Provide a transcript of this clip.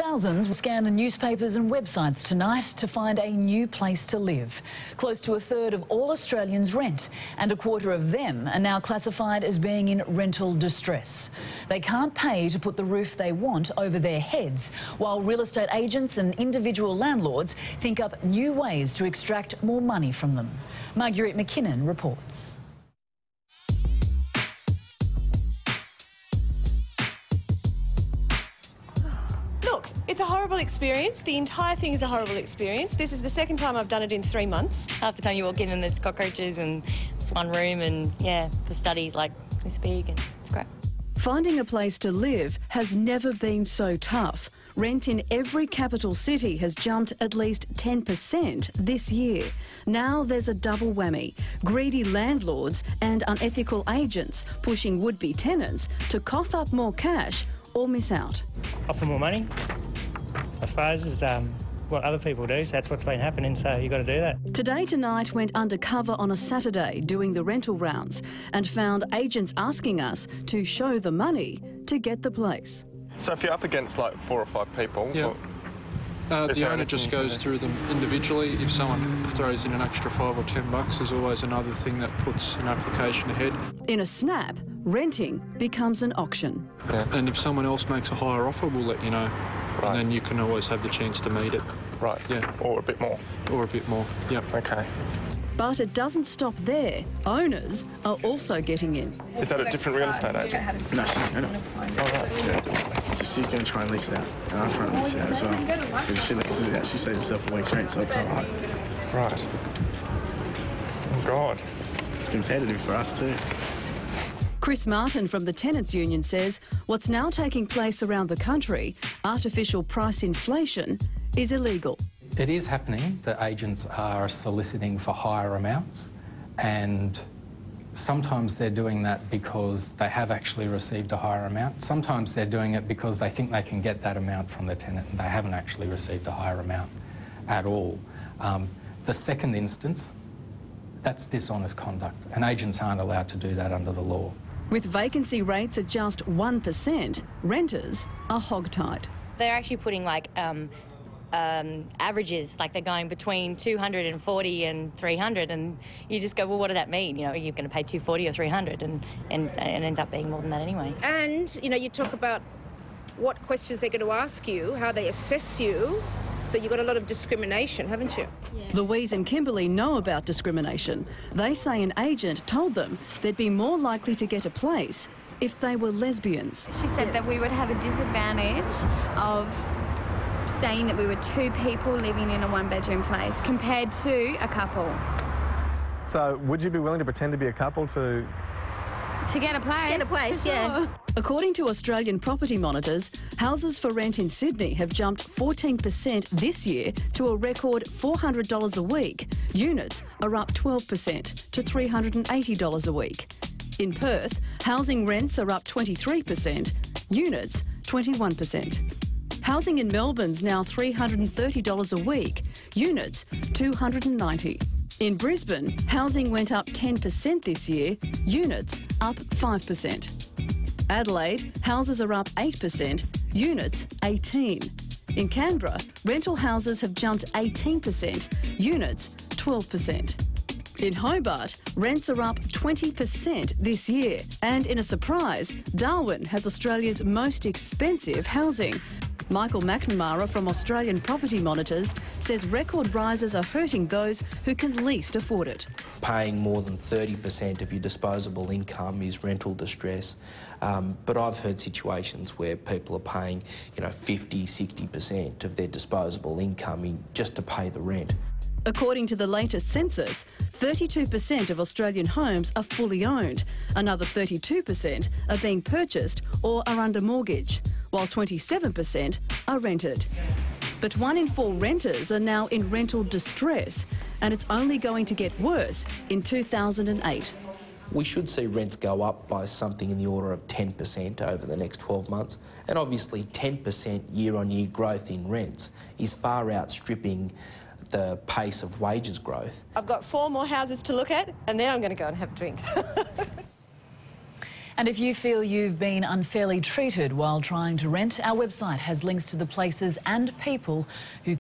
Thousands will scan the newspapers and websites tonight to find a new place to live. Close to a third of all Australians rent, and a quarter of them are now classified as being in rental distress. They can't pay to put the roof they want over their heads, while real estate agents and individual landlords think up new ways to extract more money from them. Marguerite McKinnon reports. It's a horrible experience. The entire thing is a horrible experience. This is the second time I've done it in 3 months. Half the time you walk in and there's cockroaches and it's one room and, yeah, the study's like this big and it's crap. Finding a place to live has never been so tough. Rent in every capital city has jumped at least 10% this year. Now there's a double whammy. Greedy landlords and unethical agents pushing would-be tenants to cough up more cash or miss out. Offer more money, I suppose, is what other people do, so that's what's been happening, so you've got to do that. Today Tonight went undercover on a Saturday doing the rental rounds and found agents asking us to show the money to get the place. So if you're up against like 4 or 5 people... Yeah. The owner just goes through them individually. If someone throws in an extra $5 or $10, there's always another thing that puts an application ahead. In a snap, renting becomes an auction. Yeah. And if someone else makes a higher offer, we'll let you know. Right. And then you can always have the chance to meet it. Right. Yeah. Or a bit more. Or a bit more, yep. OK. But it doesn't stop there. Owners are also getting in. Is that a different real estate agent? No, she's going to try and lease it out. And I'm trying to lease it out as well. If she leases it out, she saves herself a week's rent, so it's all right. Right. Oh, God. It's competitive for us too. Chris Martin from the Tenants Union says what's now taking place around the country, artificial price inflation, is illegal. It is happening that agents are soliciting for higher amounts, and sometimes they're doing that because they have actually received a higher amount. Sometimes they're doing it because they think they can get that amount from the tenant and they haven't actually received a higher amount at all. The second instance, that's dishonest conduct, and agents aren't allowed to do that under the law. With vacancy rates at just 1%, renters are hogtight. They're actually putting like averages, like they're going between 240 and 300, and you just go, well, what does that mean? You know, you're going to pay 240 or 300, and it ends up being more than that anyway. And, you know, you talk about what questions they're going to ask you, how they assess you, so you've got a lot of discrimination, haven't you? Yeah. Louise and Kimberly know about discrimination. They say an agent told them they'd be more likely to get a place if they were lesbians. She said that we would have a disadvantage of saying that we were 2 people living in a 1-bedroom place compared to a couple. So would you be willing to pretend to be a couple to get a place? To get a place, yeah. Sure. According to Australian property monitors, houses for rent in Sydney have jumped 14% this year to a record $400 a week. Units are up 12% to $380 a week. In Perth, housing rents are up 23%, units 21%. Housing in Melbourne's now $330 a week, units $290. In Brisbane, housing went up 10% this year, units up 5%. Adelaide, houses are up 8%, units 18%. In Canberra, rental houses have jumped 18%, units 12%. In Hobart, rents are up 20% this year. And in a surprise, Darwin has Australia's most expensive housing. Michael McNamara from Australian Property Monitors says record rises are hurting those who can least afford it. Paying more than 30% of your disposable income is rental distress. But I've heard situations where people are paying, 50, 60% of their disposable income just to pay the rent. According to the latest census, 32% of Australian homes are fully owned. Another 32% are being purchased or are under mortgage, while 27% are rented. But 1 in 4 renters are now in rental distress, and it's only going to get worse in 2008. We should see rents go up by something in the order of 10% over the next 12 months. And obviously 10% year-on-year growth in rents is far outstripping the pace of wages growth. I've got 4 more houses to look at, and then I'm going to go and have a drink. And if you feel you've been unfairly treated while trying to rent, our website has links to the places and people who